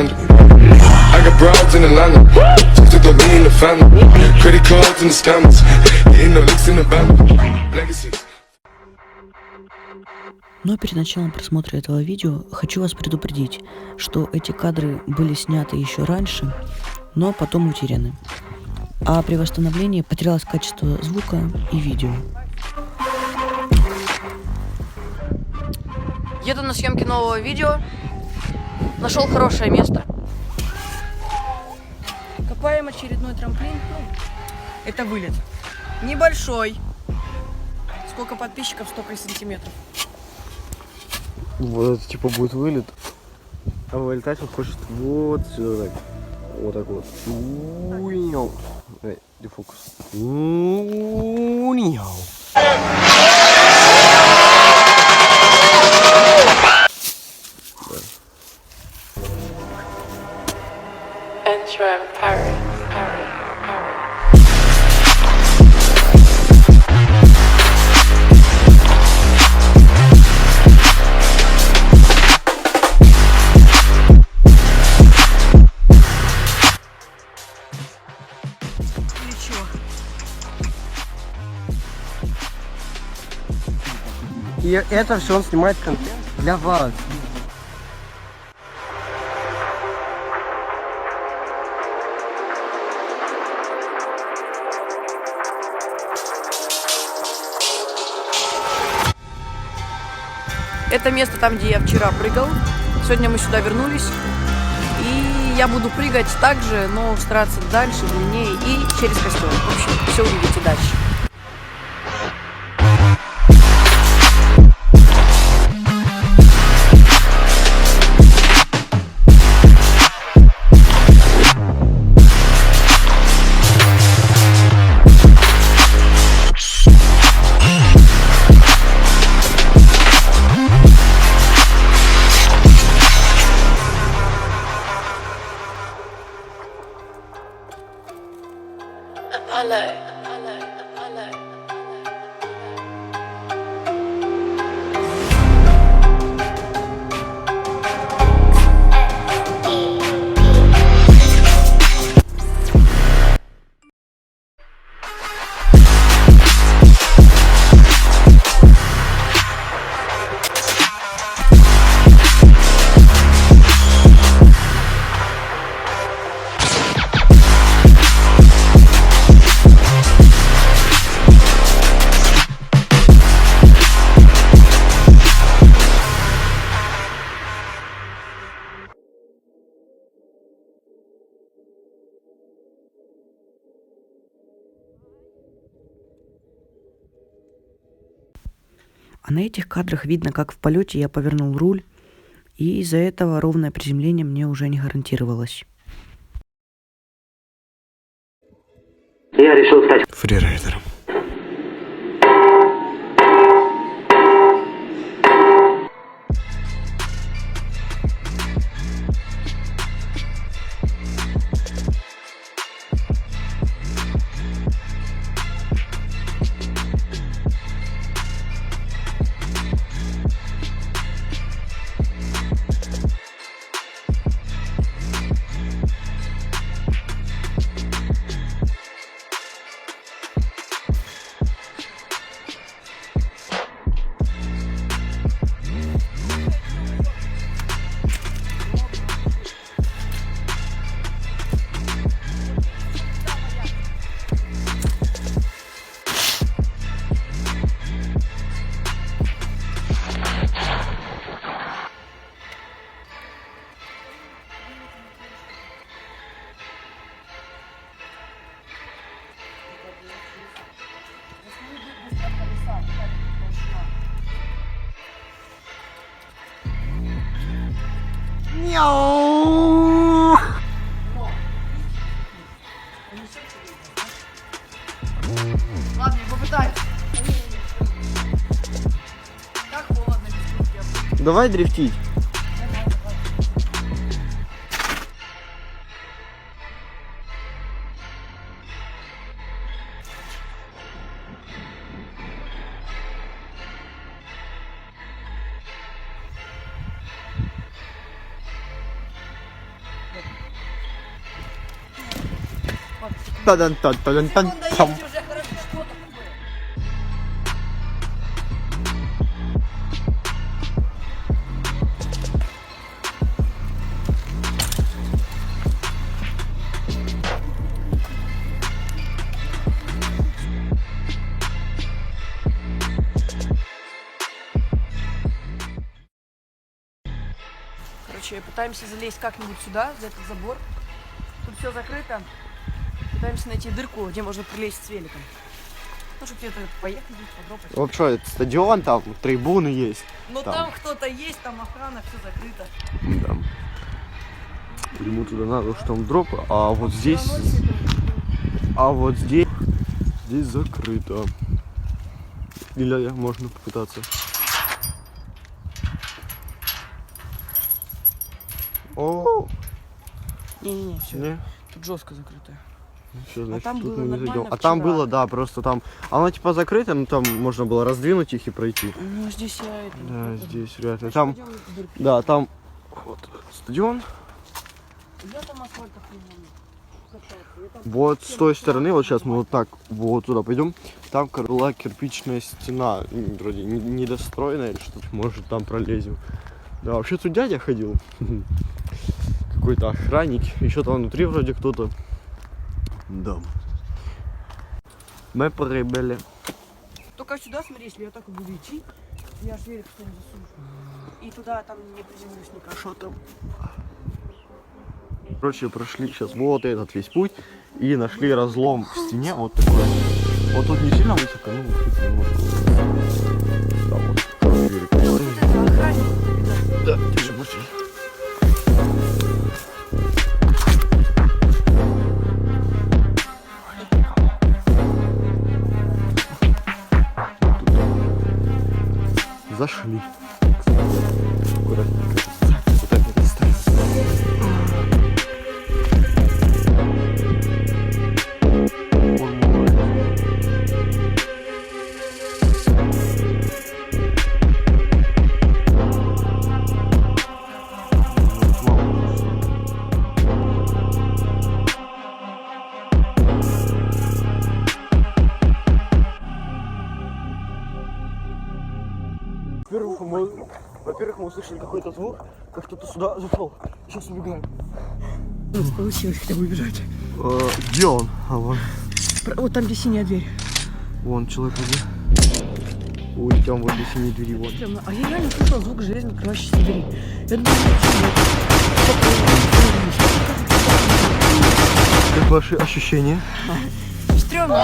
scandal. I got broads in Atlanta, just to throw me in the family. Credit cards and the scammers, getting no licks in the van. Legacies. Но перед началом просмотра этого видео хочу вас предупредить, что эти кадры были сняты еще раньше, но потом утеряны. А при восстановлении потерялось качество звука и видео. Еду на съемки нового видео. Нашел хорошее место. Копаем очередной трамплин. Это вылет. Небольшой. Сколько подписчиков, столько и сантиметров. Вот это типа будет вылет. А вылетать он хочет вот сюда так. Вот так вот. Уйняу. Эй, где фокус? Уйняу. Enter Paris, Paris, Paris. И это все он снимает контент для вас. Это место там, где я вчера прыгал. Сегодня мы сюда вернулись. И я буду прыгать так же, но стараться дальше, длиннее и через костер. В общем, все увидите дальше. Apollo, Apollo, Apollo, Apollo. А на этих кадрах видно, как в полете я повернул руль, и из-за этого ровное приземление мне уже не гарантировалось. Я решил стать Фрирайдером. Ладно, я попытаюсь. Так холодно, без руки. Давай дрифтить. Та-дан-тан-та-дан-тан-там. Короче, пытаемся залезть как-нибудь сюда, за этот забор. Тут все закрыто. Пытаемся найти дырку, где можно прилезть с великом. Ну, чтобы где-то поехать, попробовать. Вообще, это стадион, там трибуны есть. Но там кто-то есть, там охрана, все закрыто. Да. Ему туда надо, что там дроп, а вот здесь... А вот здесь закрыто. Или можно попытаться. О, Не-не-не, все. не. Тут жестко закрытое. Всё, значит, там тут было мы не нормально зайдем. А там вчера. было, да, просто там. Оно типа закрыто, но там можно было раздвинуть их и пройти. Ну, здесь я это... Да, здесь реально. Там, Пойдем в дырку. да, там вот стадион. Я там асфальта хуйня. Вот с той стороны, вот сейчас мы вот так вот туда пойдем. Там была кирпичная стена, вроде недостроенная или что-то, может там пролезем. Да, вообще тут дядя ходил. Какой-то охранник. Еще там внутри вроде кто-то. Да. Мы прибыли. Только сюда смотри, если я так и буду идти, я ж велик что не засушу. И туда там не приземлюсь никак. Что там? Короче, прошли сейчас вот этот весь путь и нашли разлом в стене, вот такой. Вот тут не сильно высоко, ну высоко немножко. Да, вот. Это охранник. Да, тише, будьте. Зашли. Аккуратненько. Вот так вот ставим. Во-первых, мы услышали какой-то звук, как кто-то сюда зашел. Сейчас убегаем. Получилось хотя бы убежать. Где он? А вон. Вот там, где синяя дверь. Вон человек один. Ой, там возле синей двери вон. Стрёмно. А я реально слышал звук железно открывающейся двери. Я думаю, Как ваши ощущения? стрёмно.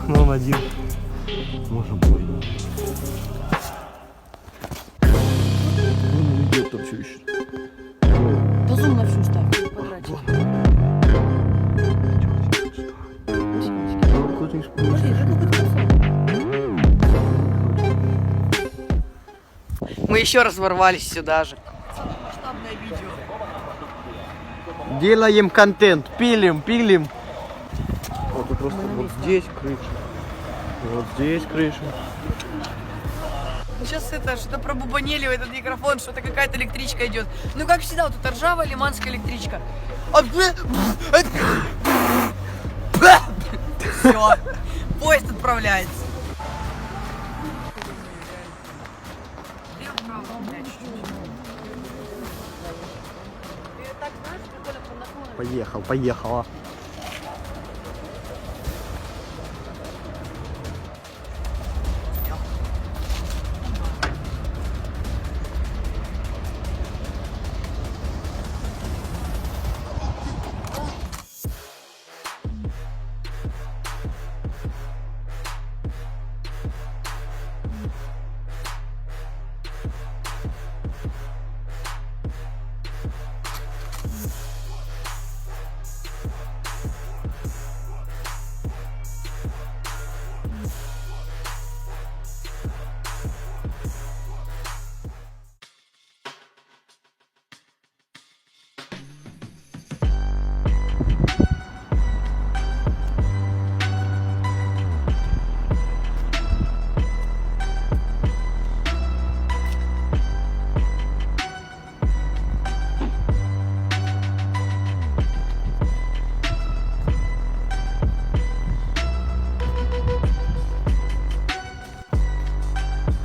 Ну, он один. Можно было. Он не идет там все ищет. Да зум на всю ставь, потратить. Мы еще раз ворвались сюда же. Масштабное видео. Делаем контент, пилим. Вот тут просто вот здесь крыша. Вот здесь крыша. Сейчас это что-то пробубанили в этот микрофон, что-то какая-то электричка идет. Ну как всегда, вот эта ржавая лиманская электричка. Все, поезд отправляется. Поехала.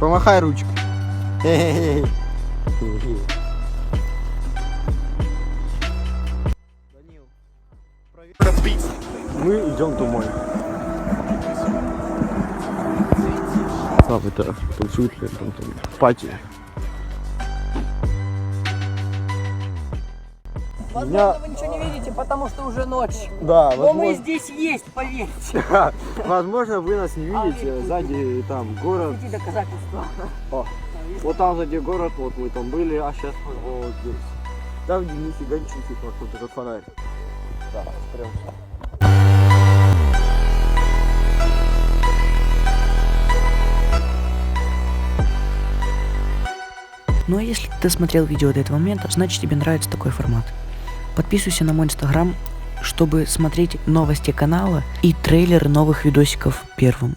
Помахай ручкой. Хе-хе-хе. Мы идем домой. Там это танцуют ли там пати. Возможно, вы ничего не видите, потому что уже ночь. Да, Но мы здесь есть, поверьте. возможно, вы нас не видите. Сзади там город. Эти доказательства. О, вот там сзади город, вот мы там были, а сейчас мы вот здесь. Там где нифига не чуть-чуть вокруг этот фонарь. Да, прям. Ну а если ты досмотрел видео до этого момента, значит тебе нравится такой формат. Подписывайся на мой инстаграм, чтобы смотреть новости канала и трейлеры новых видосиков первым.